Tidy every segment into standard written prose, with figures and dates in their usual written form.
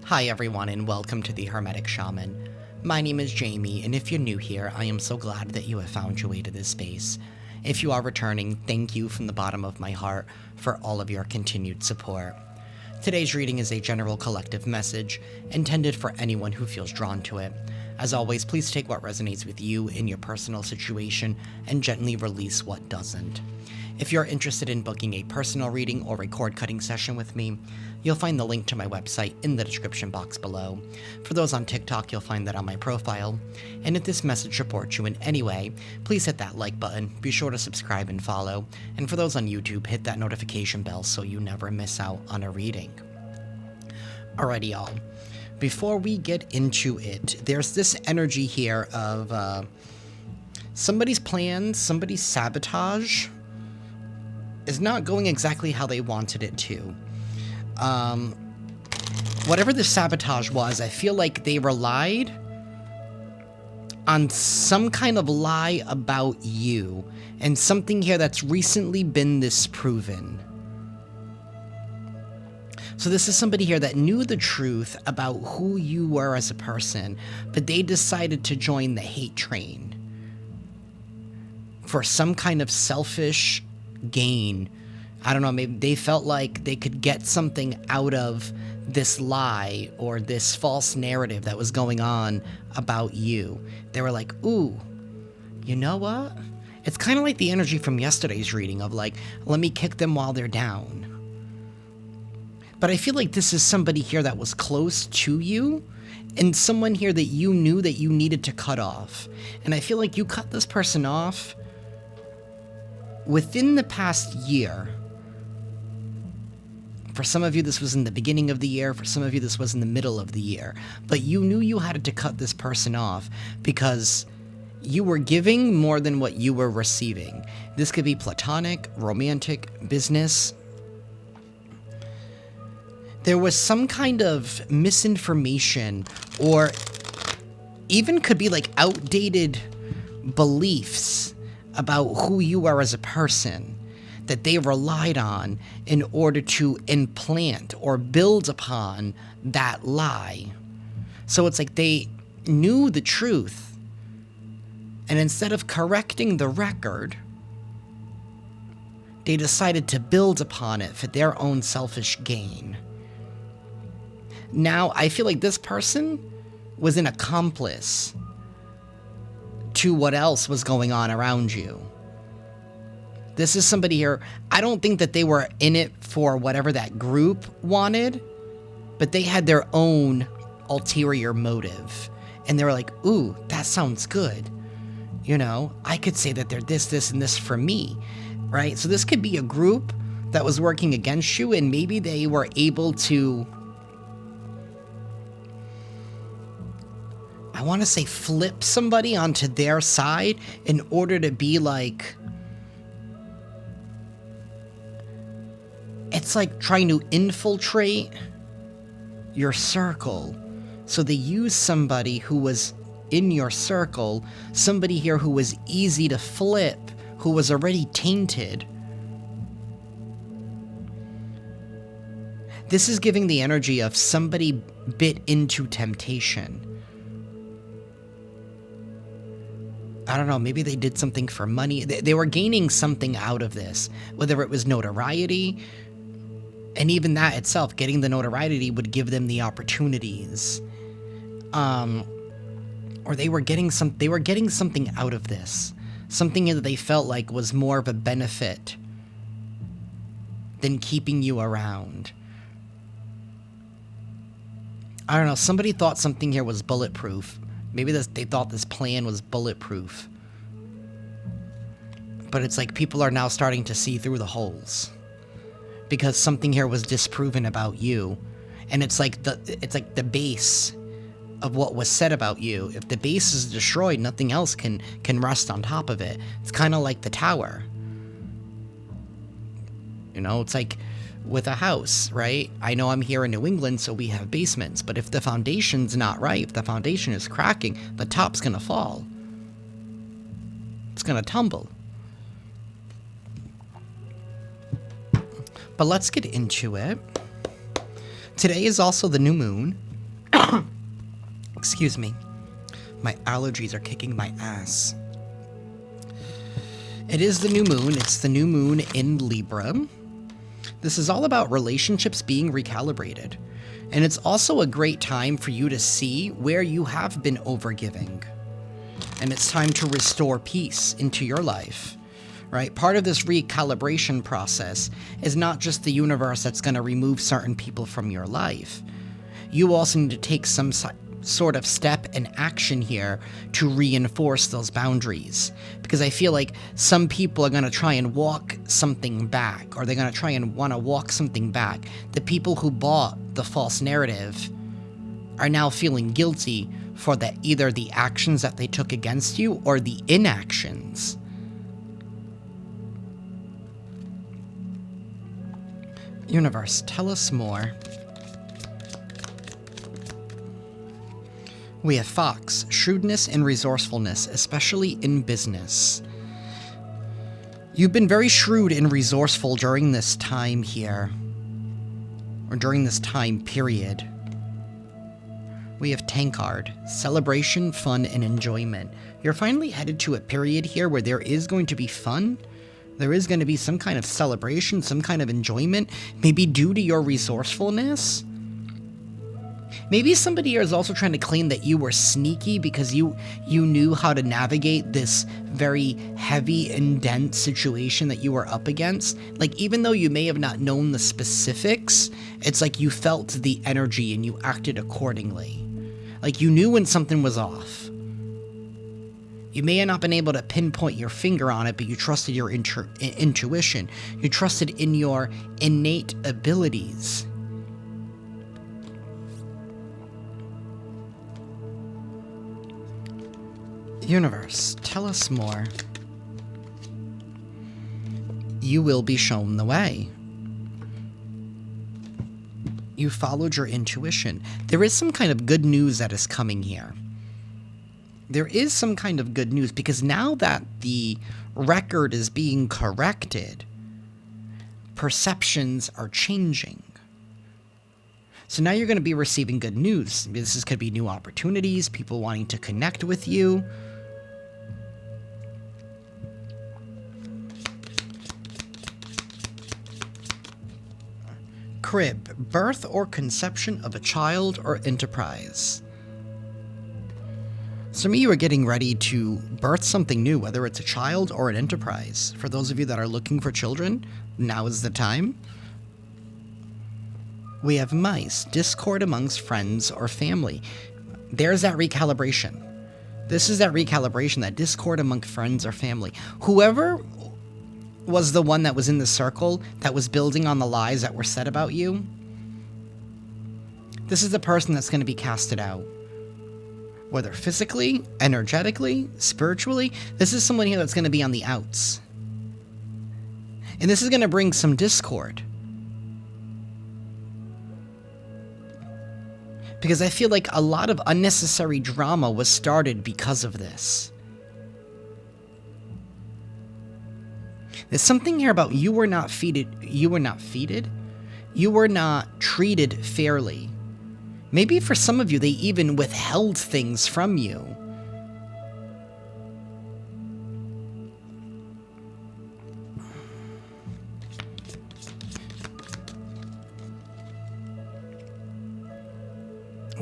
Hi everyone and welcome to the Hermetic Shaman. My name is Jayme, and if you're new here, I am so glad that you have found your way to this space. If you are returning, thank you from the bottom of my heart for all of your continued support. Today's reading is a general collective message, intended for anyone who feels drawn to it. As always, please take what resonates with you in your personal situation and gently release what doesn't. If you're interested in booking a personal reading or a cord-cutting session with me, you'll find the link to my website in the description box below. For those on TikTok, you'll find that on my profile. And if this message supports you in any way, please hit that like button, be sure to subscribe and follow. And for those on YouTube, hit that notification bell so you never miss out on a reading. Alrighty, y'all. Before we get into it, there's this energy here of somebody's plans, somebody's sabotage is not going exactly how they wanted it to. Whatever the sabotage was, I feel like they relied on some kind of lie about you, and something here that's recently been disproven. So this is somebody here that knew the truth about who you were as a person, but they decided to join the hate train for some kind of selfish gain. I don't know, maybe they felt like they could get something out of this lie or this false narrative that was going on about you. They were like, ooh, you know what? It's kind of like the energy from yesterday's reading of like, let me kick them while they're down. But I feel like this is somebody here that was close to you and someone here that you knew that you needed to cut off. And I feel like you cut this person off within the past year. For some of you, this was in the beginning of the year. For some of you, this was in the middle of the year. But you knew you had to cut this person off because you were giving more than what you were receiving. This could be platonic, romantic, business. There was some kind of misinformation, or even could be like outdated beliefs about who you are as a person that they relied on in order to implant or build upon that lie. So it's like they knew the truth, and instead of correcting the record, they decided to build upon it for their own selfish gain. Now, I feel like this person was an accomplice to what else was going on around you. This is somebody here, I don't think that they were in it for whatever that group wanted, but they had their own ulterior motive. And they were like, ooh, that sounds good. You know, I could say that they're this, this, and this for me, right? So this could be a group that was working against you, and maybe they were able to, I want to say, flip somebody onto their side in order to be like, it's like trying to infiltrate your circle. So they used somebody who was in your circle, somebody here who was easy to flip, who was already tainted. This is giving the energy of somebody bit into temptation. I don't know, maybe they did something for money. They were gaining something out of this, whether it was notoriety, and even that itself, getting the notoriety would give them the opportunities. Or they were getting something out of this. Something that they felt like was more of a benefit than keeping you around. I don't know, somebody thought something here was bulletproof. Maybe they thought this plan was bulletproof. But it's like people are now starting to see through the holes. Because something here was disproven about you. And it's like the base of what was said about you. If the base is destroyed, nothing else can rest on top of it. It's kind of like the tower. You know, it's like with a house, right? I know I'm here in New England, so we have basements, but if the foundation's not right, if the foundation is cracking, the top's gonna fall. It's gonna tumble. But let's get into it. Today is also the new moon. Excuse me. My allergies are kicking my ass. It is the new moon. It's the new moon in Libra. This is all about relationships being recalibrated. And it's also a great time for you to see where you have been overgiving. And it's time to restore peace into your life, right? Part of this recalibration process is not just the universe that's going to remove certain people from your life. You also need to take some sort of step and action here to reinforce those boundaries. Because I feel like some people are going to try and walk something back, or they're going to try and want to walk something back. The people who bought the false narrative are now feeling guilty for either the actions that they took against you or the inactions. Universe, tell us more. We have Fox, shrewdness and resourcefulness, especially in business. You've been very shrewd and resourceful during this time here, or during this time period. We have Tankard, celebration, fun, and enjoyment. You're finally headed to a period here where there is going to be fun. There is going to be some kind of celebration, some kind of enjoyment, maybe due to your resourcefulness. Maybe somebody here is also trying to claim that you were sneaky because you knew how to navigate this very heavy and dense situation that you were up against. Like, even though you may have not known the specifics, it's like you felt the energy and you acted accordingly. Like, you knew when something was off. You may have not been able to pinpoint your finger on it, but you trusted your intuition. You trusted in your innate abilities. Universe, tell us more. You will be shown the way. You followed your intuition. There is some kind of good news that is coming here. There is some kind of good news because now that the record is being corrected, perceptions are changing. So now you're going to be receiving good news. This could be new opportunities, people wanting to connect with you. Crib, birth or conception of a child or enterprise. Some of you are getting ready to birth something new, whether it's a child or an enterprise. For those of you that are looking for children, now is the time. We have mice, discord amongst friends or family. There's that recalibration. This is that recalibration, that discord among friends or family. Whoever was the one that was in the circle that was building on the lies that were said about you, this is the person that's going to be casted out. Whether physically, energetically, spiritually, this is someone here that's going to be on the outs. And this is going to bring some discord. Because I feel like a lot of unnecessary drama was started because of this. There's something here about you were not treated fairly. Maybe for some of you, they even withheld things from you.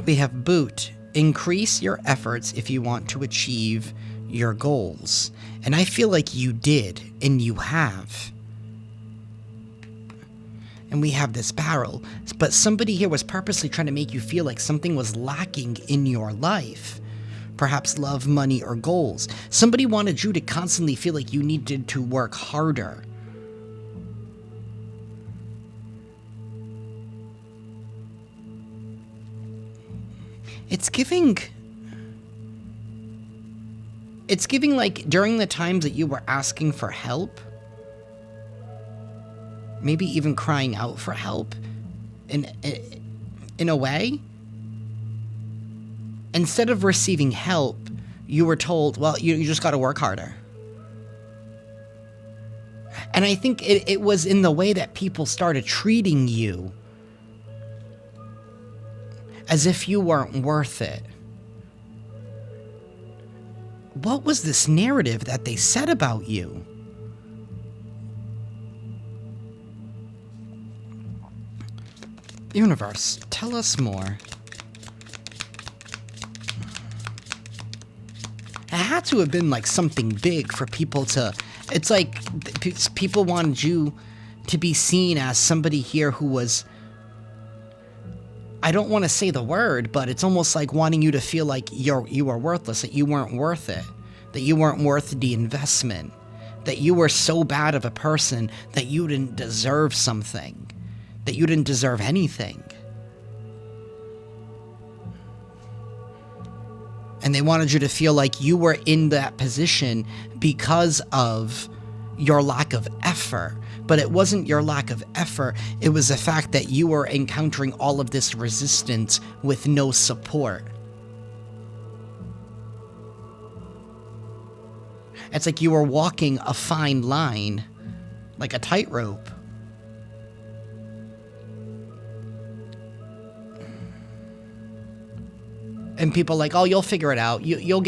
We have Boot. Increase your efforts if you want to achieve your goals. And I feel like you did, and you have. And we have this Barrel. But somebody here was purposely trying to make you feel like something was lacking in your life. Perhaps love, money, or goals. Somebody wanted you to constantly feel like you needed to work harder. It's giving like during the times that you were asking for help, maybe even crying out for help in a way, instead of receiving help, you were told, well, you just got to work harder. And I think it was in the way that people started treating you as if you weren't worth it. what was this narrative that they said about you? Universe, tell us more. It had to have been like something big for people to... It's like people wanted you to be seen as somebody here who was... I don't want to say the word, but it's almost like wanting you to feel like you were worthless, that you weren't worth it, that you weren't worth the investment, that you were so bad of a person that you didn't deserve something, that you didn't deserve anything. And they wanted you to feel like you were in that position because of your lack of effort. But it wasn't your lack of effort, it was the fact that you were encountering all of this resistance with no support. It's like you were walking a fine line, like a tightrope. And people are like, oh, you'll figure it out. You'll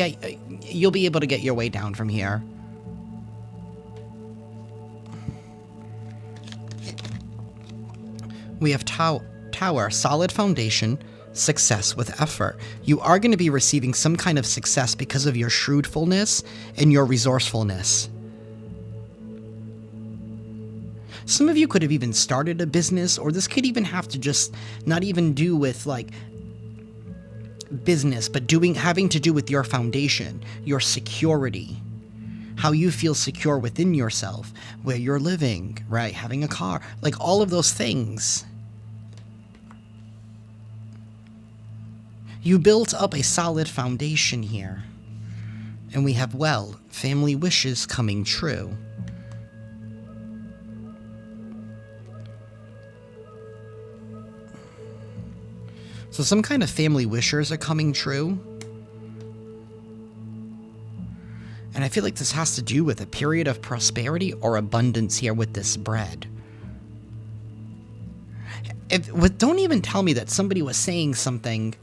be able to get your way down from here. We have Tower, solid foundation, success with effort. You are going to be receiving some kind of success because of your shrewdfulness and your resourcefulness. Some of you could have even started a business, or this could even have to just not even do with like business, but having to do with your foundation, your security, how you feel secure within yourself, where you're living, right? Having a car, like all of those things. You built up a solid foundation here. And we have, well, family wishes coming true. So some kind of family wishes are coming true. And I feel like this has to do with a period of prosperity or abundance here with this bread. Don't even tell me that somebody was saying something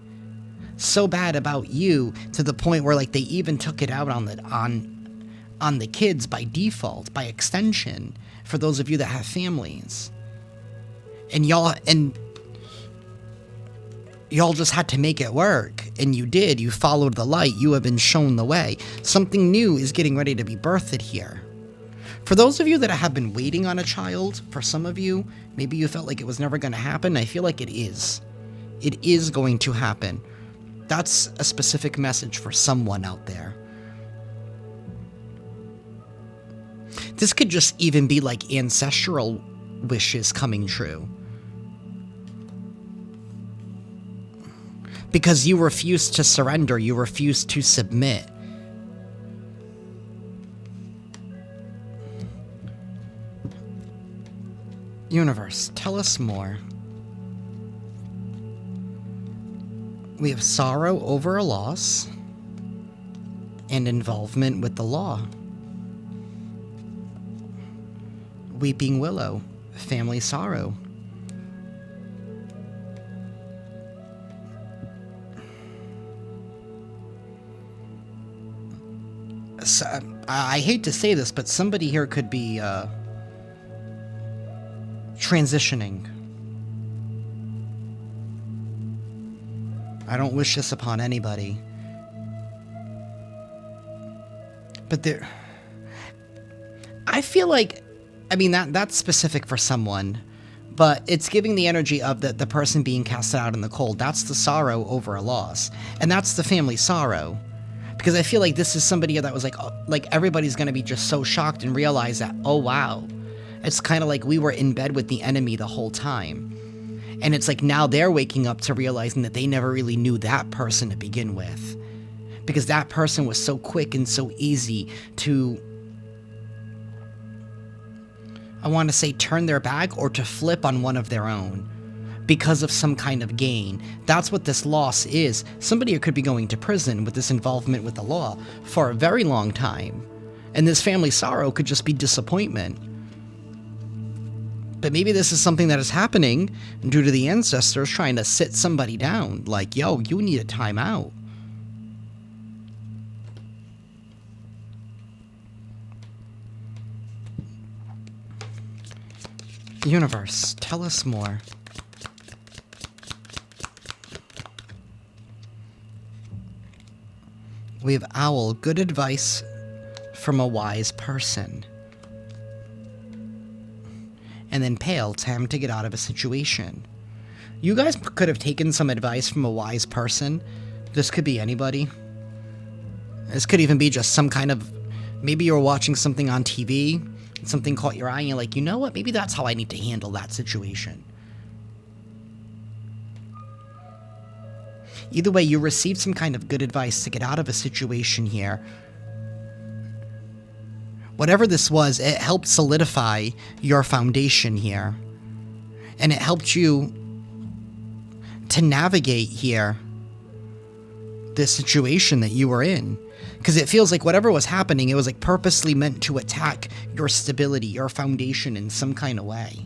so bad about you to the point where like they even took it out on the kids by default, by extension, for those of you that have families. And y'all just had to make it work, and you did. You followed the light. You have been shown the way. Something new is getting ready to be birthed here. For those of you that have been waiting on a child, for some of you, maybe you felt like it was never going to happen. I feel like it is. It is going to happen. That's a specific message for someone out there. This could just even be like ancestral wishes coming true. Because you refused to surrender, you refused to submit. Universe, tell us more. We have sorrow over a loss and involvement with the law. Weeping willow, family sorrow. So, I hate to say this, but somebody here could be transitioning. I don't wish this upon anybody. But I feel like, I mean, that's specific for someone, but it's giving the energy of the person being cast out in the cold. That's the sorrow over a loss. And that's the family sorrow. Because I feel like this is somebody that was like everybody's going to be just so shocked and realize that, oh, wow. It's kind of like we were in bed with the enemy the whole time. And it's like now they're waking up to realizing that they never really knew that person to begin with. Because that person was so quick and so easy to, I want to say, turn their back or to flip on one of their own because of some kind of gain. That's what this loss is. Somebody could be going to prison with this involvement with the law for a very long time. And this family sorrow could just be disappointment. But maybe this is something that is happening due to the ancestors trying to sit somebody down. Like, yo, you need a timeout. Universe, tell us more. We have Owl, good advice from a wise person. And then Pale, time to get out of a situation. You guys could have taken some advice from a wise person. This could be anybody. This could even be just some kind of... Maybe you're watching something on TV, and something caught your eye, and you're like, you know what? Maybe that's how I need to handle that situation. Either way, you received some kind of good advice to get out of a situation here. Whatever this was, it helped solidify your foundation here. And it helped you to navigate here this situation that you were in. Because it feels like whatever was happening, it was like purposely meant to attack your stability, your foundation in some kind of way.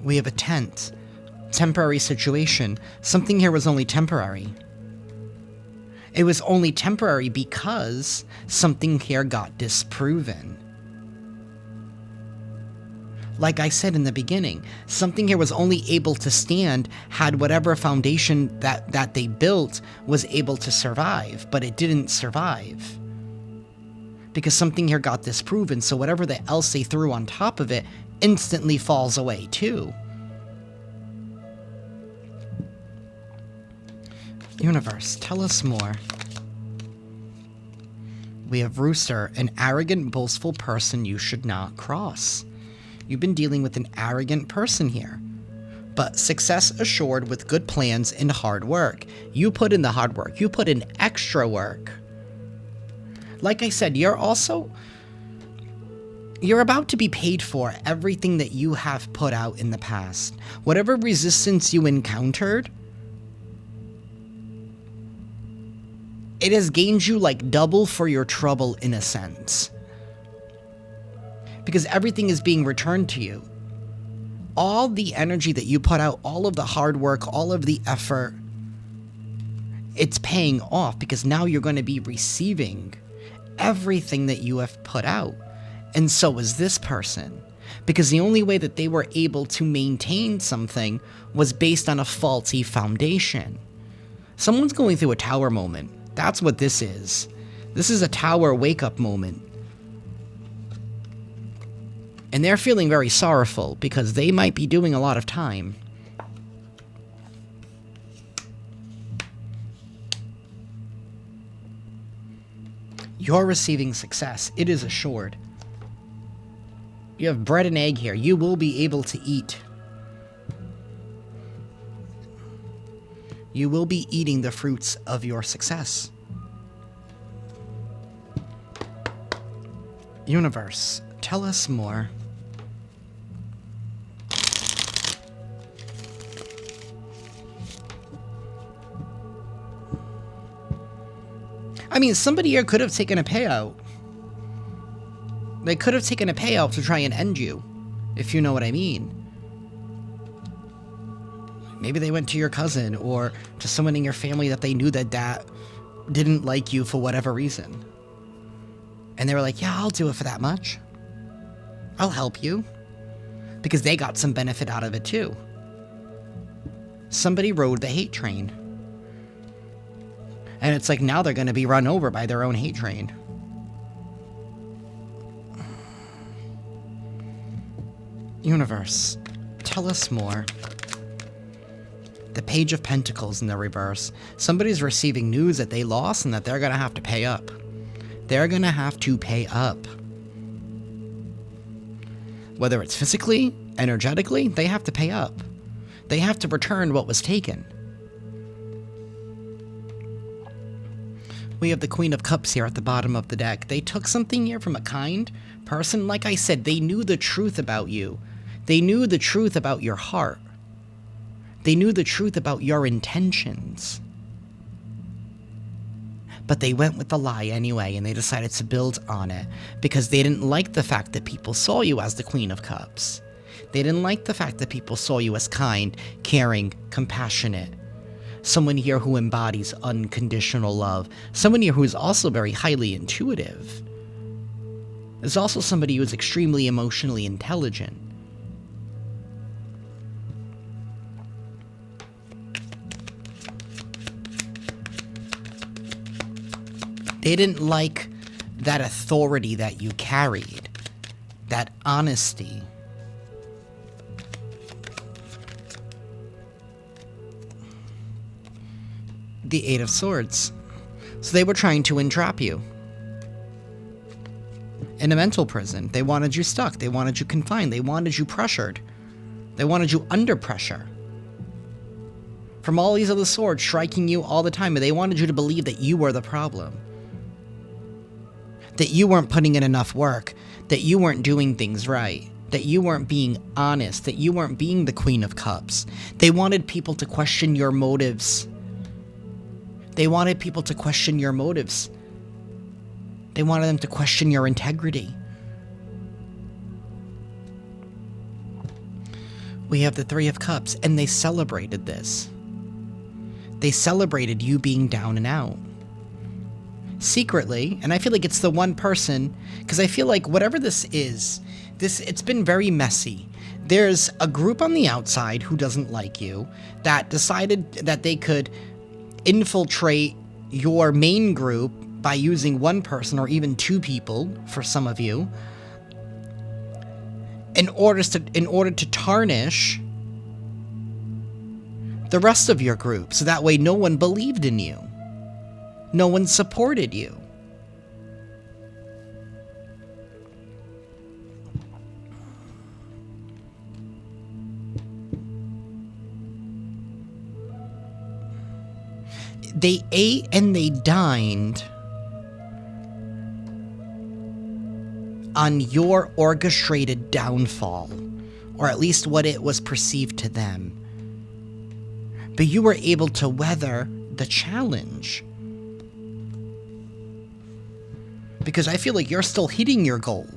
We have a tent. Temporary situation. Something here was only temporary. It was only temporary because something here got disproven. Like I said in the beginning, something here was only able to stand had whatever foundation that they built was able to survive, but it didn't survive. Because something here got disproven, so whatever else they threw on top of it instantly falls away too. Universe, tell us more. We have Rooster, an arrogant, boastful person you should not cross. You've been dealing with an arrogant person here. But success assured with good plans and hard work. You put in the hard work. You put in extra work. Like I said, you're about to be paid for everything that you have put out in the past. Whatever resistance you encountered, it has gained you like double for your trouble in a sense. Because everything is being returned to you. All the energy that you put out, all of the hard work, all of the effort, it's paying off because now you're going to be receiving everything that you have put out. And so is this person. Because the only way that they were able to maintain something was based on a faulty foundation. Someone's going through a tower moment. That's what this is. This is a tower wake-up moment. And they're feeling very sorrowful because they might be doing a lot of time. You're receiving success. It is assured. You have bread and egg here. You will be able to eat. You will be eating the fruits of your success. Universe, tell us more. I mean, somebody here could have taken a payout. They could have taken a payout to try and end you, if you know what I mean. Maybe they went to your cousin or to someone in your family that they knew that didn't like you for whatever reason. And they were like, yeah, I'll do it for that much. I'll help you. Because they got some benefit out of it too. Somebody rode the hate train. And it's like now they're going to be run over by their own hate train. Universe, tell us more. The Page of Pentacles in the reverse. Somebody's receiving news that they lost and that they're going to have to pay up. They're going to have to pay up. Whether it's physically, energetically, they have to pay up. They have to return what was taken. We have the Queen of Cups here at the bottom of the deck. They took something here from a kind person. Like I said, they knew the truth about you. They knew the truth about your heart. They knew the truth about your intentions. But they went with the lie anyway, and they decided to build on it because they didn't like the fact that people saw you as the Queen of Cups. They didn't like the fact that people saw you as kind, caring, compassionate. Someone here who embodies unconditional love. Someone here who is also very highly intuitive. There's also somebody who is extremely emotionally intelligent. They didn't like that authority that you carried, that honesty. The Eight of Swords. So they were trying to entrap you in a mental prison. They wanted you stuck. They wanted you confined. They wanted you pressured. They wanted you under pressure from all these other swords striking you all the time. They wanted you to believe that you were the problem, that you weren't putting in enough work, that you weren't doing things right, that you weren't being honest, that you weren't being the Queen of Cups. They wanted people to question your motives. They wanted people to question your motives. They wanted them to question your integrity. We have the Three of Cups, and they celebrated this. They celebrated you being down and out. Secretly, and I feel like it's the one person, because I feel like whatever this is, it's been very messy. There's a group on the outside who doesn't like you, that decided that they could infiltrate your main group by using one person or even two people for some of you in order to tarnish the rest of your group, so that way no one believed in you, no one supported you. They ate and they dined on your orchestrated downfall, or at least what it was perceived to them. But you were able to weather the challenge, because I feel like you're still hitting your goal.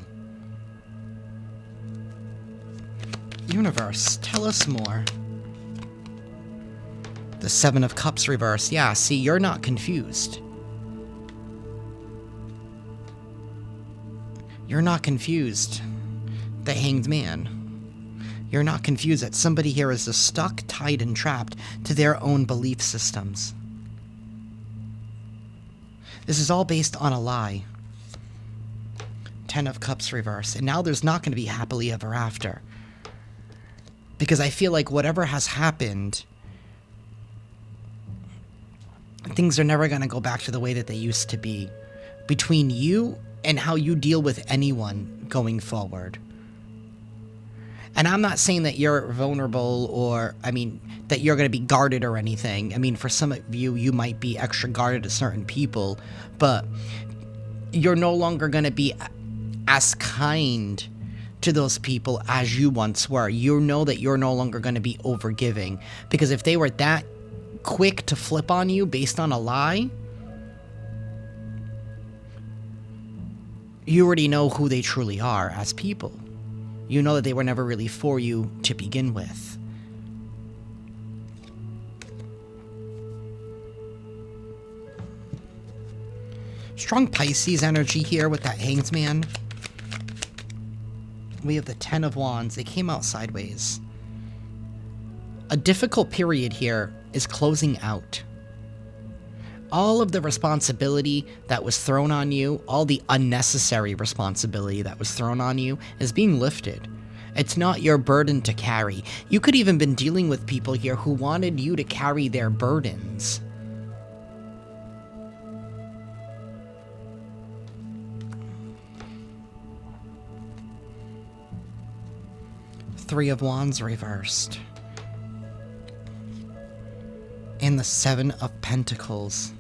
Universe, tell us more. The Seven of Cups reverse. Yeah, see, you're not confused. You're not confused. The Hanged Man. You're not confused that somebody here is just stuck, tied, and trapped to their own belief systems. This is all based on a lie. Ten of Cups reverse. And now there's not going to be happily ever after. Because I feel like whatever has happened, things are never going to go back to the way that they used to be between you and how you deal with anyone going forward. And I'm not saying that you're vulnerable or, that you're going to be guarded or anything. For some of you, you might be extra guarded to certain people, but you're no longer going to be as kind to those people as you once were. You know that you're no longer going to be overgiving, because if they were that quick to flip on you based on a lie, you already know who they truly are as people. You know that they were never really for you to begin with. Strong Pisces energy here with that Hanged Man. We have the Ten of Wands. They came out sideways. A difficult period here is closing out. All of the responsibility that was thrown on you, all the unnecessary responsibility that was thrown on you, is being lifted. It's not your burden to carry. You could even been dealing with people here who wanted you to carry their burdens. Three of Wands reversed. And the Seven of Pentacles.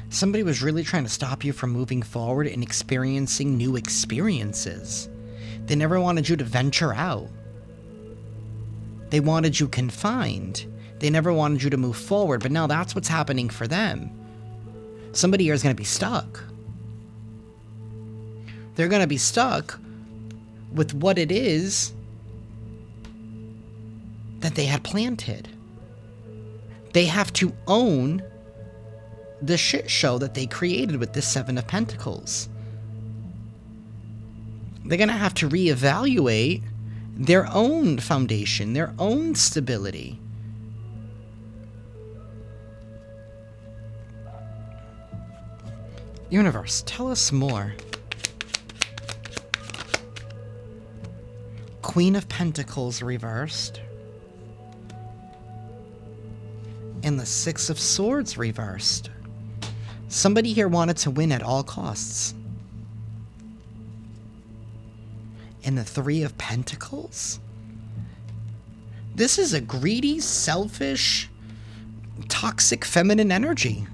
Somebody was really trying to stop you from moving forward and experiencing new experiences. They never wanted you to venture out. They wanted you confined. They never wanted you to move forward, but now that's what's happening for them. Somebody here is going to be stuck. They're going to be stuck with what it is that they had planted. They have to own the shit show that they created with this Seven of Pentacles. They're going to have to reevaluate their own foundation, their own stability. Universe, tell us more. Queen of Pentacles reversed. And the Six of Swords reversed. Somebody here wanted to win at all costs. And the Three of Pentacles? This is a greedy, selfish, toxic feminine energy.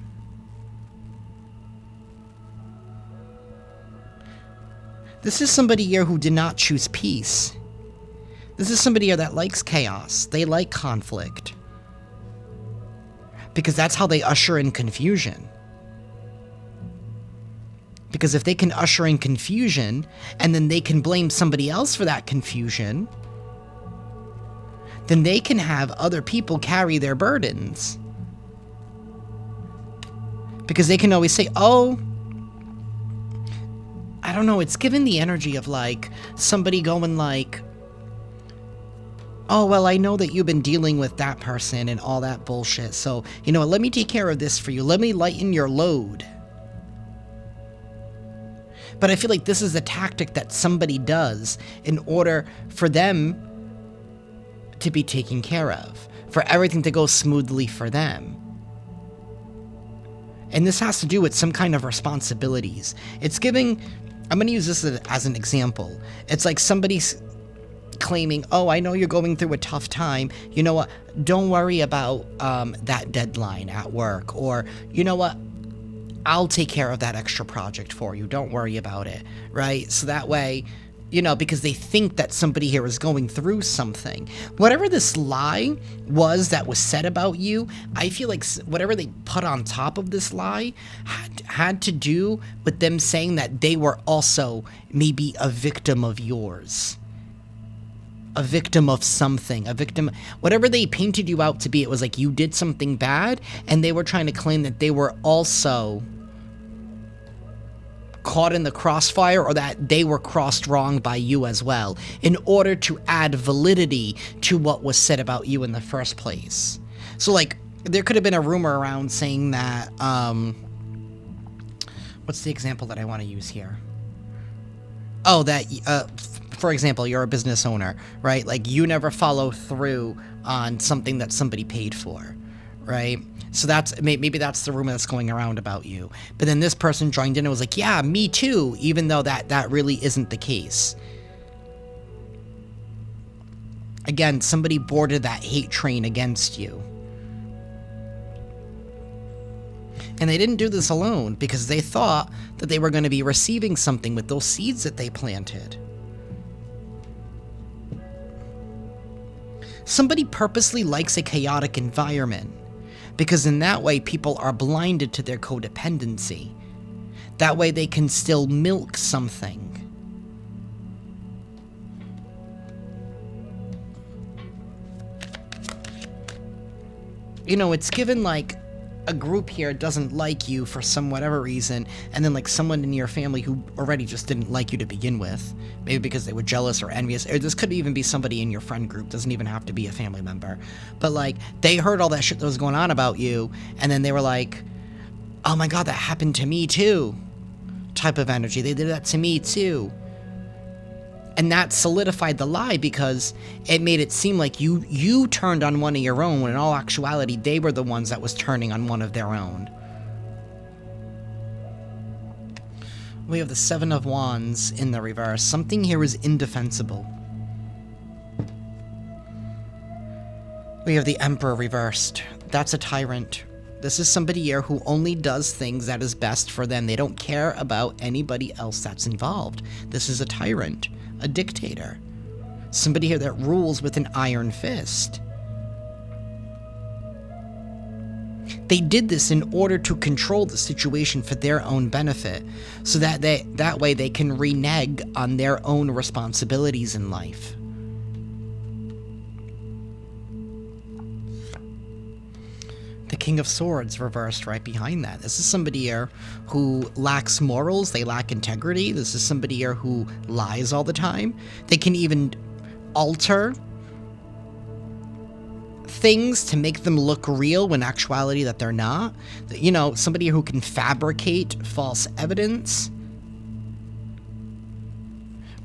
This is somebody here who did not choose peace. This is somebody here that likes chaos. They like conflict. Because that's how they usher in confusion. Because if they can usher in confusion, and then they can blame somebody else for that confusion, then they can have other people carry their burdens. Because they can always say, oh, I don't know, it's given the energy of like somebody going like, oh, well, I know that you've been dealing with that person and all that bullshit. So, you know what, let me take care of this for you. Let me lighten your load. But I feel like this is a tactic that somebody does in order for them to be taken care of, for everything to go smoothly for them. And this has to do with some kind of responsibilities. It's giving, I'm going to use this as an example. It's like somebody's claiming, oh, I know you're going through a tough time. You know what? Don't worry about that deadline at work. Or, you know what? I'll take care of that extra project for you. Don't worry about it. Right? So that way, you know, because they think that somebody here is going through something. Whatever this lie was that was said about you, I feel like whatever they put on top of this lie had to do with them saying that they were also maybe a victim of yours. A victim of something, a victim, whatever they painted you out to be. It was like you did something bad, and they were trying to claim that they were also caught in the crossfire, or that they were crossed wrong by you as well, in order to add validity to what was said about you in the first place. So like, there could have been a rumor around saying that, what's the example that I want to use here? Oh, that, for example, you're a business owner, right? Like, you never follow through on something that somebody paid for, right? So that's, maybe that's the rumor that's going around about you. But then this person joined in and was like, yeah, me too, even though that really isn't the case. Again, somebody boarded that hate train against you. And they didn't do this alone, because they thought that they were going to be receiving something with those seeds that they planted. Somebody purposely likes a chaotic environment, because in that way people are blinded to their codependency. That way they can still milk something. You know, it's given like a group here doesn't like you for some whatever reason, and then like someone in your family who already just didn't like you to begin with, maybe because they were jealous or envious, or this could even be somebody in your friend group, doesn't even have to be a family member, but like they heard all that shit that was going on about you, and then they were like, oh my god, that happened to me too, type of energy. They did that to me too. And that solidified the lie, because it made it seem like you turned on one of your own, when in all actuality, they were the ones that was turning on one of their own. We have the Seven of Wands in the reverse. Something here is indefensible. We have the Emperor reversed. That's a tyrant. This is somebody here who only does things that is best for them. They don't care about anybody else that's involved. This is a tyrant. A dictator. Somebody here that rules with an iron fist. They did this in order to control the situation for their own benefit, so that that way they can renege on their own responsibilities in life. The King of Swords reversed right behind that. This is somebody here who lacks morals. They lack integrity. This is somebody here who lies all the time. They can even alter things to make them look real when actuality that they're not. You know, somebody who can fabricate false evidence.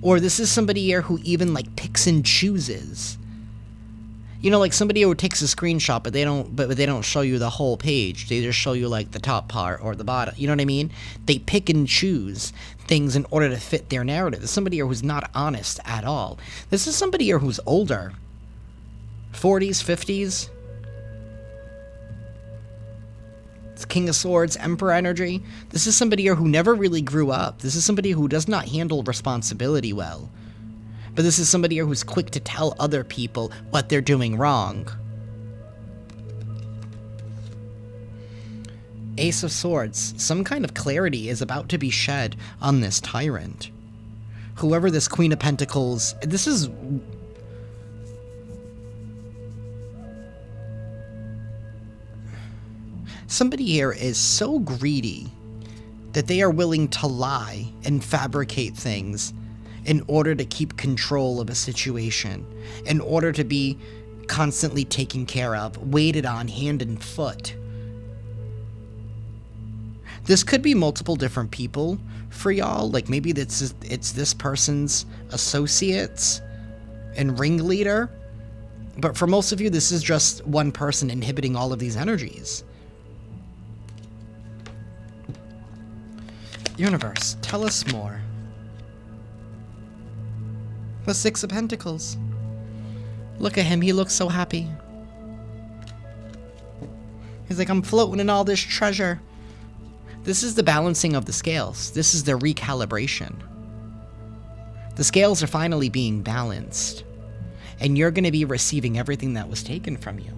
Or this is somebody here who even like picks and chooses. You know, like somebody who takes a screenshot, but they don't show you the whole page. They just show you like the top part or the bottom. You know what I mean? They pick and choose things in order to fit their narrative. There's somebody here who's not honest at all. This is somebody here who's older. 40s, 50s. It's King of Swords, Emperor energy. This is somebody here who never really grew up. This is somebody who does not handle responsibility well. But this is somebody here who's quick to tell other people what they're doing wrong. Ace of Swords. Some kind of clarity is about to be shed on this tyrant. Whoever this Queen of Pentacles... This is... Somebody here is so greedy that they are willing to lie and fabricate things in order to keep control of a situation, in order to be constantly taken care of, waited on hand and foot. This could be multiple different people for y'all. Like maybe it's this person's associates and ringleader. But for most of you, this is just one person inhibiting all of these energies. Universe, tell us more. The Six of Pentacles. Look at him, he looks so happy. He's like, I'm floating in all this treasure. This is the balancing of the scales. This is the recalibration. The scales are finally being balanced. And you're going to be receiving everything that was taken from you.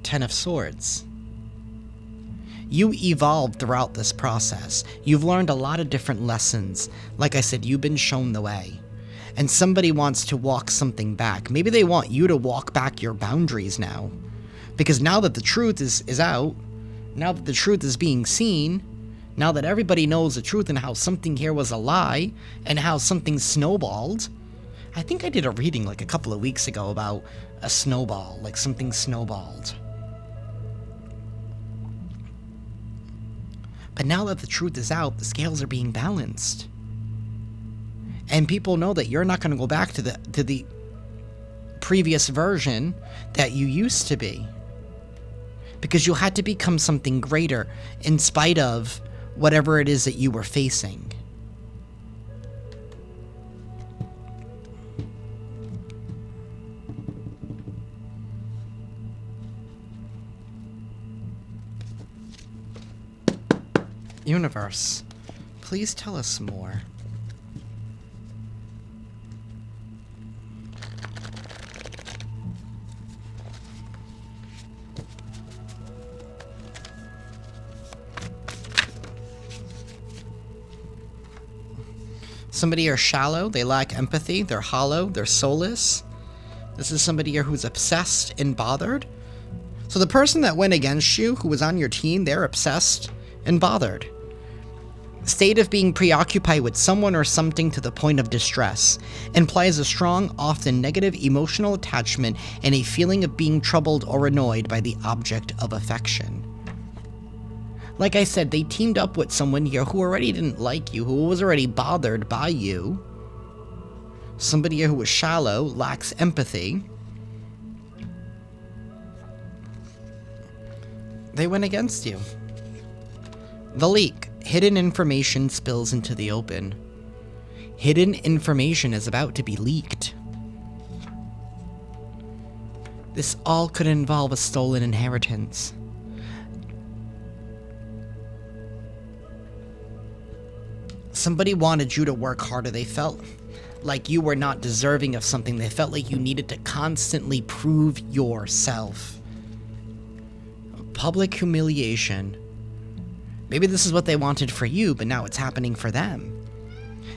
Ten of Swords. You evolved throughout this process. You've learned a lot of different lessons. Like I said, you've been shown the way. And somebody wants to walk something back. Maybe they want you to walk back your boundaries now. Because now that the truth is out, now that the truth is being seen, now that everybody knows the truth and how something here was a lie, and how something snowballed. I think I did a reading like a couple of weeks ago about a snowball, like something snowballed. But now that the truth is out, the scales are being balanced. And people know that you're not going to go back to the previous version that you used to be. Because you had to become something greater in spite of whatever it is that you were facing. Universe, please tell us more. Somebody are shallow, they lack empathy, they're hollow, they're soulless. This is somebody here who's obsessed and bothered. So the person that went against you, who was on your team, they're obsessed and bothered. State of being preoccupied with someone or something to the point of distress implies a strong, often negative emotional attachment and a feeling of being troubled or annoyed by the object of affection. Like I said, they teamed up with someone here who already didn't like you, who was already bothered by you. Somebody who was shallow, lacks empathy. They went against you. The leak. Hidden information spills into the open. Hidden information is about to be leaked. This all could involve a stolen inheritance. Somebody wanted you to work harder. They felt like you were not deserving of something. They felt like you needed to constantly prove yourself. Public humiliation. Maybe this is what they wanted for you, but now it's happening for them.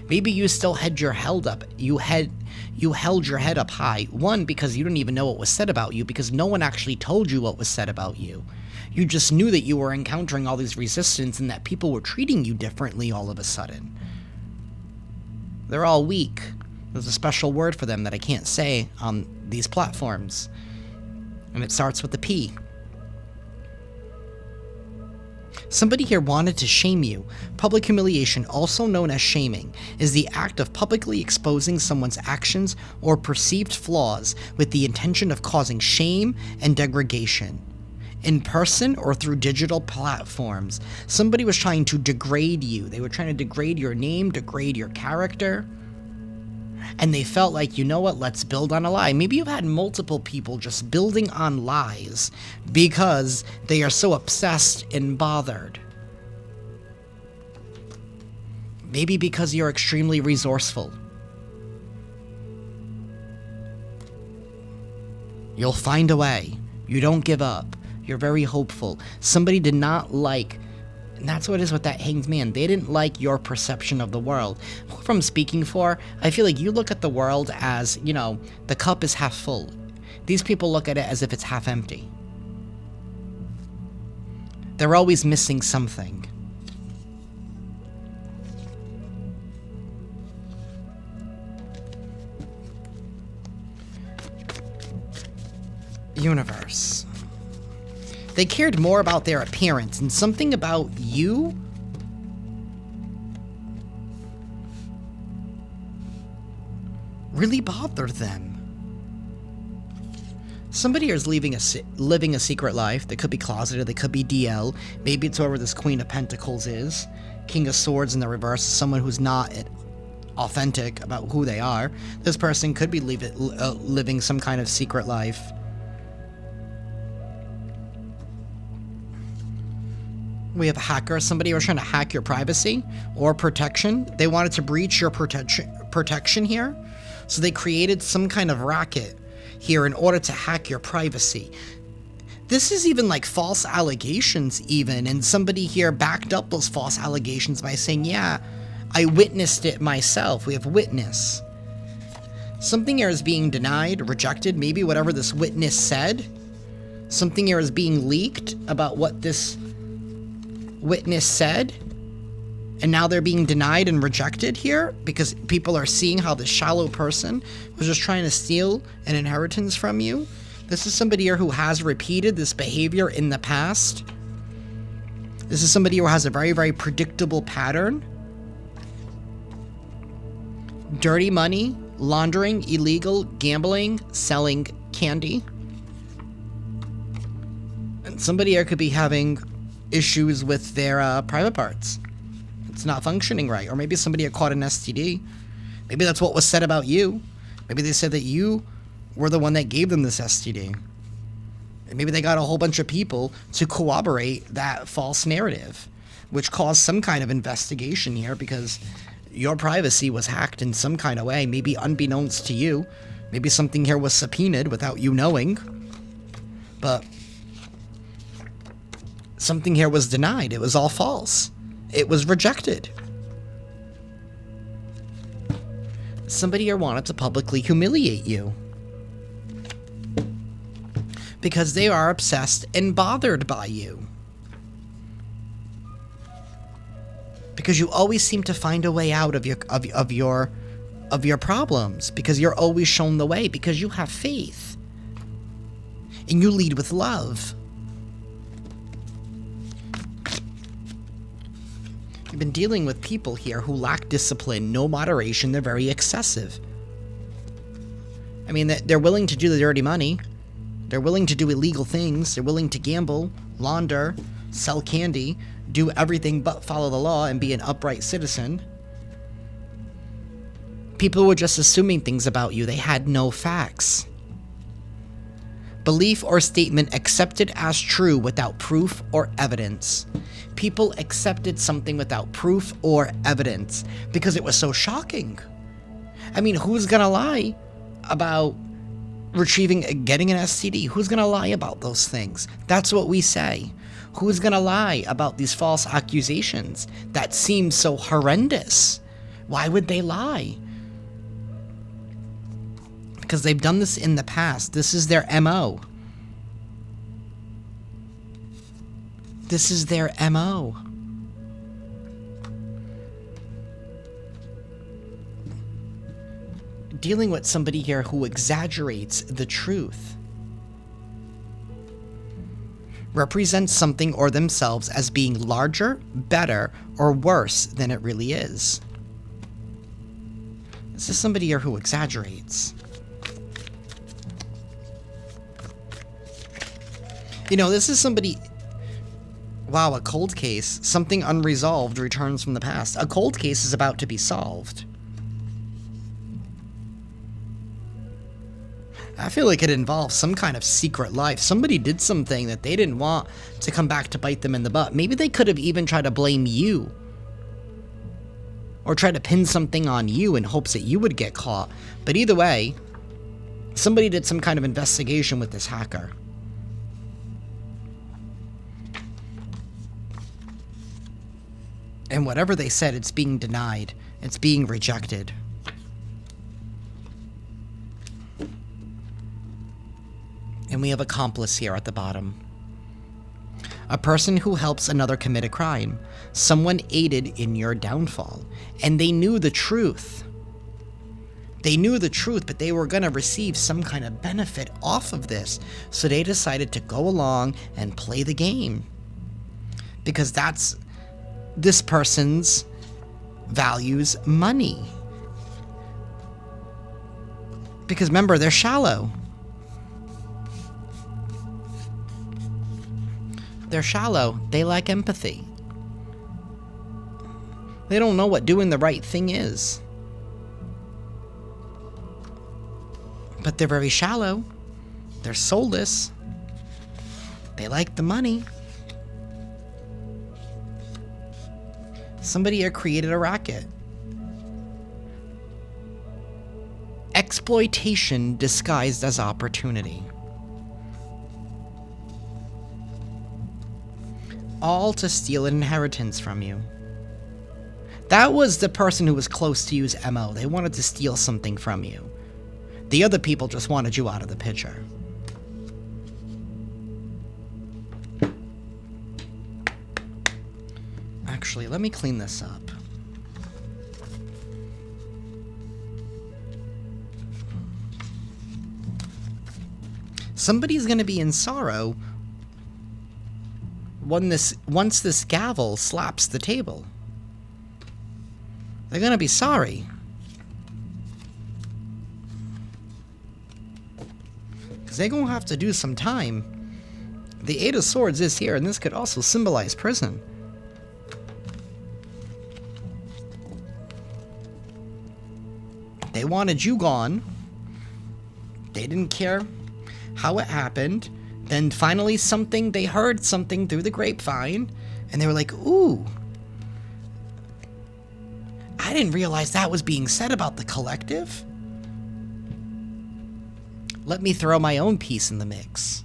Maybe you still had your held up. You held your head up high. One, because you didn't even know what was said about you, because no one actually told you what was said about you. You just knew that you were encountering all these resistance and that people were treating you differently all of a sudden. They're all weak. There's a special word for them that I can't say on these platforms. And it starts with a P. Somebody here wanted to shame you. Public humiliation, also known as shaming, is the act of publicly exposing someone's actions or perceived flaws with the intention of causing shame and degradation. In person or through digital platforms, somebody was trying to degrade you. They were trying to degrade your name, degrade your character. And they felt like, you know what, let's build on a lie. Maybe you've had multiple people just building on lies because they are so obsessed and bothered. Maybe because you're extremely resourceful. You'll find a way. You don't give up. You're very hopeful. Somebody did not like, and that's what it is with that Hanged Man. They didn't like your perception of the world. Who I'm speaking for, I feel like you look at the world as, you know, the cup is half full. These people look at it as if it's half empty. They're always missing something. Universe. They cared more about their appearance, and something about you really bothered them. Somebody here is living a secret life. They could be closeted, they could be DL. Maybe it's whoever this Queen of Pentacles is. King of Swords in the reverse is someone who's not authentic about who they are. This person could be living some kind of secret life. We have a hacker, somebody who was trying to hack your privacy or protection. They wanted to breach your protection here. So they created some kind of racket here in order to hack your privacy. This is even like false allegations even, and somebody here backed up those false allegations by saying, yeah, I witnessed it myself. We have witness. Something here is being denied, rejected, maybe whatever this witness said. Something here is being leaked about what this witness said, and now they're being denied and rejected here because people are seeing how this shallow person was just trying to steal an inheritance from you. This is somebody here who has repeated this behavior in the past. This is somebody who has a very, very predictable pattern. Dirty money, laundering, illegal, gambling, selling candy. And somebody here could be having issues with their private parts. It's not functioning right. Or maybe somebody had caught an STD. Maybe that's what was said about you. Maybe they said that you were the one that gave them this STD. And maybe they got a whole bunch of people to corroborate that false narrative, which caused some kind of investigation here because your privacy was hacked in some kind of way, maybe unbeknownst to you. Maybe something here was subpoenaed without you knowing. But something here was denied. It was all false. It was rejected. Somebody here wanted to publicly humiliate you because they are obsessed and bothered by you. Because you always seem to find a way out of your problems, because you're always shown the way, because you have faith and you lead with love. You've been dealing with people here who lack discipline, no moderation, they're very excessive. I mean, they're willing to do the dirty money. They're willing to do illegal things. They're willing to gamble, launder, sell candy, do everything but follow the law and be an upright citizen. People were just assuming things about you. They had no facts. Belief or statement accepted as true without proof or evidence. People accepted something without proof or evidence because it was so shocking. I mean, who's gonna lie about getting an STD? Who's gonna lie about those things? That's what we say. Who's gonna lie about these false accusations that seem so horrendous? Why would they lie? Because they've done this in the past. This is their MO. This is their MO. Dealing with somebody here who exaggerates the truth. Represents something or themselves as being larger, better, or worse than it really is. This is somebody here who exaggerates. You know, this is somebody... Wow, a cold case. Something unresolved returns from the past. A cold case is about to be solved. I feel like it involves some kind of secret life. Somebody did something that they didn't want to come back to bite them in the butt. Maybe they could have even tried to blame you. Or try to pin something on you in hopes that you would get caught. But either way, somebody did some kind of investigation with this hacker. And whatever they said, it's being denied. It's being rejected. And we have accomplice here at the bottom. A person who helps another commit a crime. Someone aided in your downfall. And they knew the truth. They knew the truth, but they were going to receive some kind of benefit off of this. So they decided to go along and play the game. Because that's... this person's values money. Because remember, they're shallow. They're shallow. They lack empathy. They don't know what doing the right thing is. But they're very shallow. They're soulless. They like the money. Somebody here created a racket. Exploitation disguised as opportunity. All to steal an inheritance from you. That was the person who was close to you's MO. They wanted to steal something from you. The other people just wanted you out of the picture. Actually, let me clean this up. Somebody's going to be in sorrow once this gavel slaps the table. They're going to be sorry. Because they're going to have to do some time. The Eight of Swords is here, and this could also symbolize prison. They wanted you gone. They didn't care how it happened. Then finally they heard something through the grapevine, and they were like, ooh, I didn't realize that was being said about the collective. Let me throw my own piece in the mix.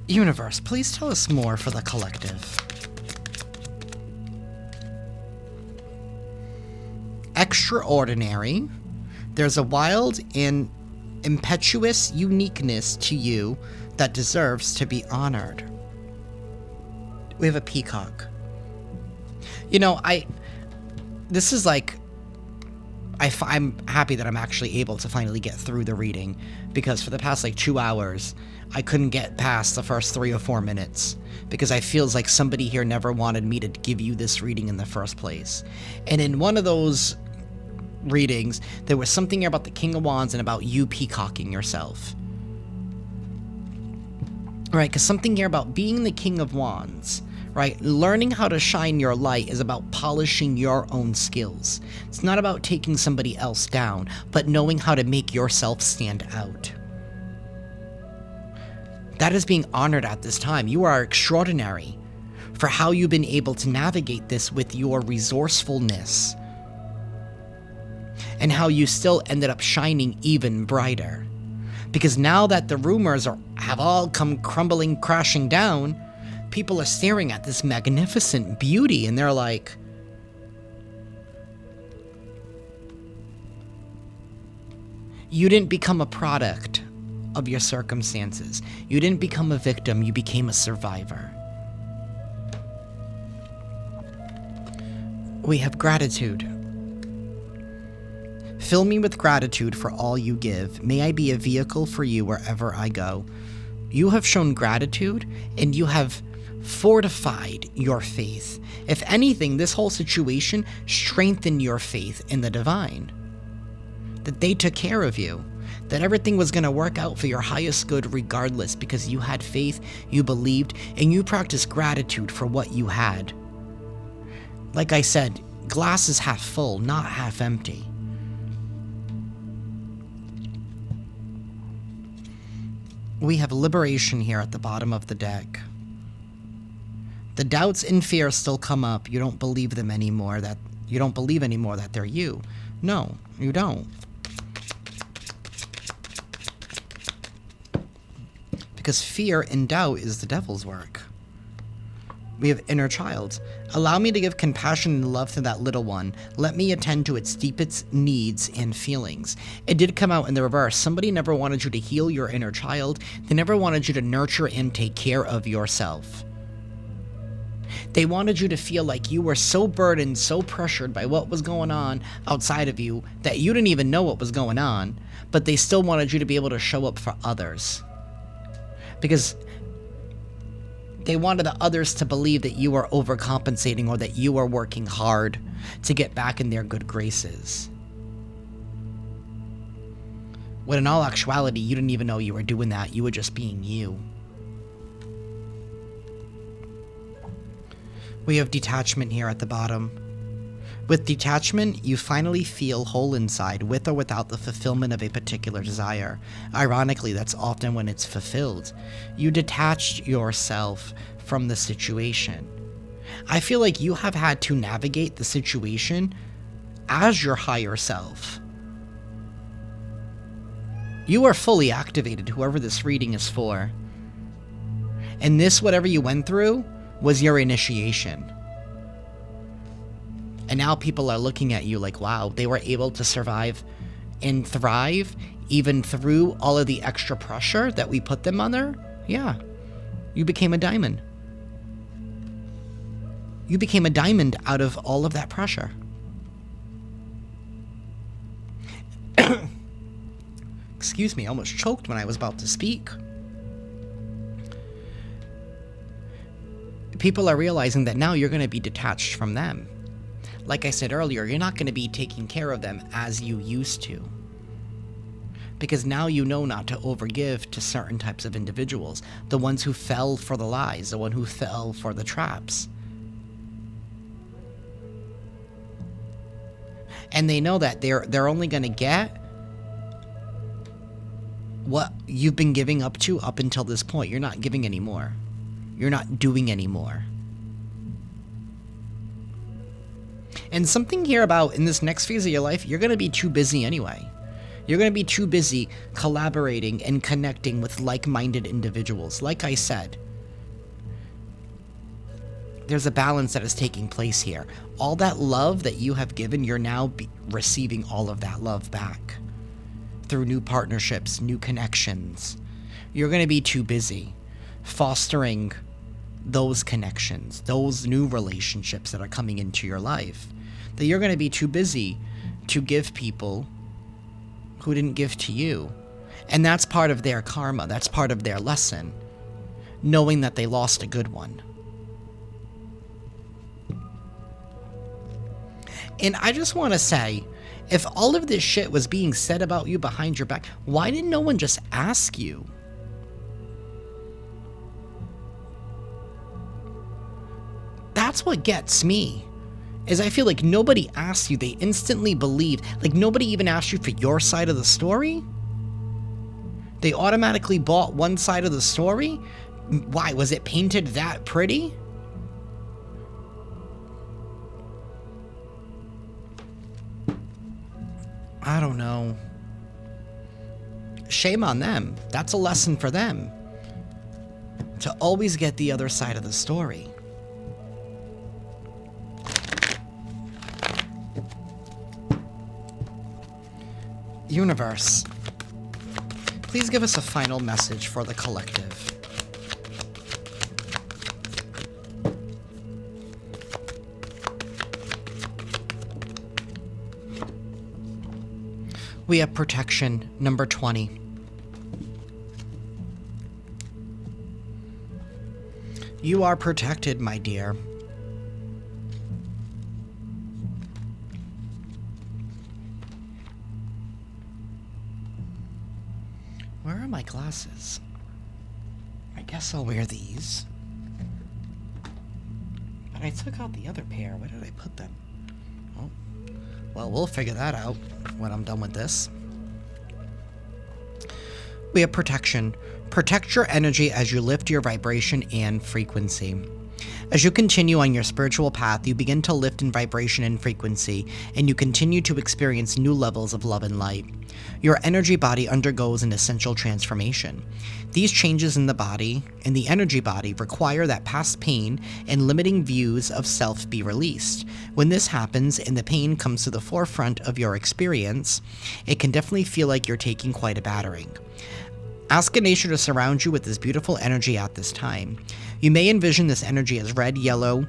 Universe, please tell us more for the collective. Extraordinary. There's a wild and impetuous uniqueness to you that deserves to be honored. We have a peacock. You know, this is like, I'm happy that I'm actually able to finally get through the reading, because for the past like 2 hours, I couldn't get past the first 3 or 4 minutes, because I feels like somebody here never wanted me to give you this reading in the first place. And in one of those readings, there was something here about the King of Wands and about you peacocking yourself. Right, because something here about being the King of Wands, right? Learning how to shine your light is about polishing your own skills. It's not about taking somebody else down, but knowing how to make yourself stand out. That is being honored at this time. You are extraordinary for how you've been able to navigate this with your resourcefulness, and how you still ended up shining even brighter. Because now that the rumors have all come crumbling, crashing down, people are staring at this magnificent beauty and they're like, you didn't become a product of your circumstances. You didn't become a victim, you became a survivor. We have gratitude. Fill me with gratitude for all you give. May I be a vehicle for you wherever I go. You have shown gratitude, and you have fortified your faith. If anything, this whole situation strengthened your faith in the divine. That they took care of you. That everything was going to work out for your highest good regardless, because you had faith, you believed, and you practiced gratitude for what you had. Like I said, glass is half full, not half empty. We have liberation here at the bottom of the deck. The doubts and fears still come up. You don't believe them anymore, that you don't believe anymore that they're you. No, you don't. Because fear and doubt is the devil's work. We have inner child. Allow me to give compassion and love to that little one. Let me attend to its deepest needs and feelings. It did come out in the reverse. Somebody never wanted you to heal your inner child. They never wanted you to nurture and take care of yourself. They wanted you to feel like you were so burdened, so pressured by what was going on outside of you that you didn't even know what was going on, but they still wanted you to be able to show up for others. Because they wanted the others to believe that you were overcompensating or that you were working hard to get back in their good graces. When in all actuality, you didn't even know you were doing that. You were just being you. We have detachment here at the bottom. With detachment, you finally feel whole inside, with or without the fulfillment of a particular desire. Ironically, that's often when it's fulfilled. You detached yourself from the situation. I feel like you have had to navigate the situation as your higher self. You are fully activated, whoever this reading is for. And this, whatever you went through, was your initiation. And now people are looking at you like, wow, they were able to survive and thrive even through all of the extra pressure that we put them under. Yeah, you became a diamond. You became a diamond out of all of that pressure. Excuse me, I almost choked when I was about to speak. People are realizing that now you're going to be detached from them. Like I said earlier, you're not going to be taking care of them as you used to. Because now you know not to overgive to certain types of individuals. The ones who fell for the lies, the one who fell for the traps. And they know that they're only going to get what you've been giving up to up until this point. You're not giving anymore. You're not doing anymore. And something here about in this next phase of your life, you're going to be too busy anyway. You're going to be too busy collaborating and connecting with like-minded individuals. Like I said, there's a balance that is taking place here. All that love that you have given, you're now receiving all of that love back through new partnerships, new connections. You're going to be too busy fostering those connections, those new relationships that are coming into your life, that you're going to be too busy to give people who didn't give to you. And that's part of their karma. That's part of their lesson, knowing that they lost a good one. And I just want to say, if all of this shit was being said about you behind your back, why didn't no one just ask you? That's what gets me, is I feel like nobody asked you. They instantly believed. Like, nobody even asked you for your side of the story. They automatically bought one side of the story. Why? Was it painted that pretty? I don't know. shame on them. That's a lesson for them. To always get the other side of the story. Universe, please give us a final message for the collective. We have protection, number 20. You are protected, my dear. Where are my glasses? I guess I'll wear these. But I took out the other pair. Where did I put them? Oh. Well, we'll figure that out when I'm done with this. We have protection. Protect your energy as you lift your vibration and frequency. As you continue on your spiritual path, you begin to lift in vibration and frequency, and you continue to experience new levels of love and light. Your energy body undergoes an essential transformation. These changes in the body, in the energy body, require that past pain and limiting views of self be released. When this happens and the pain comes to the forefront of your experience, it can definitely feel like you're taking quite a battering. Ask Ganesha to surround you with this beautiful energy at this time. You may envision this energy as red, yellow,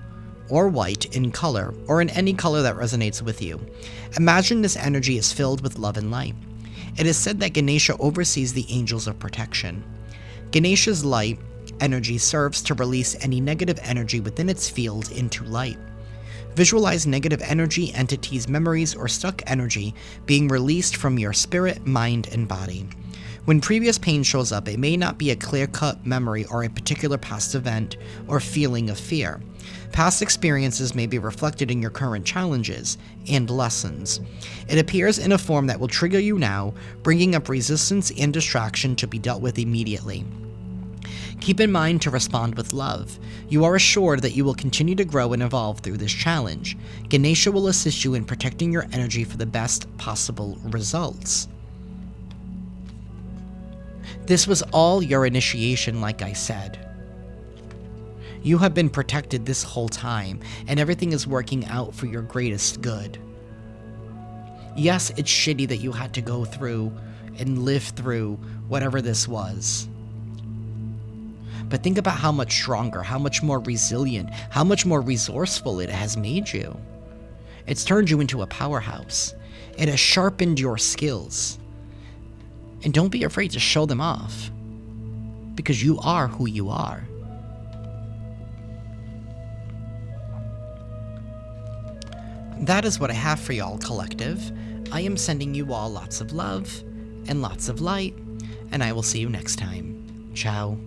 or white in color, or in any color that resonates with you. Imagine this energy is filled with love and light. It is said that Ganesha oversees the angels of protection. Ganesha's light energy serves to release any negative energy within its field into light. Visualize negative energy, entities, memories, or stuck energy being released from your spirit, mind, and body. When previous pain shows up, it may not be a clear-cut memory or a particular past event or feeling of fear. Past experiences may be reflected in your current challenges and lessons. It appears in a form that will trigger you now, bringing up resistance and distraction to be dealt with immediately. Keep in mind to respond with love. You are assured that you will continue to grow and evolve through this challenge. Ganesha will assist you in protecting your energy for the best possible results. This was all your initiation, like I said. You have been protected this whole time, and everything is working out for your greatest good. Yes, it's shitty that you had to go through and live through whatever this was. But think about how much stronger, how much more resilient, how much more resourceful it has made you. It's turned you into a powerhouse. It has sharpened your skills. And don't be afraid to show them off, because you are who you are. That is what I have for y'all, collective. I am sending you all lots of love and lots of light, and I will see you next time. Ciao.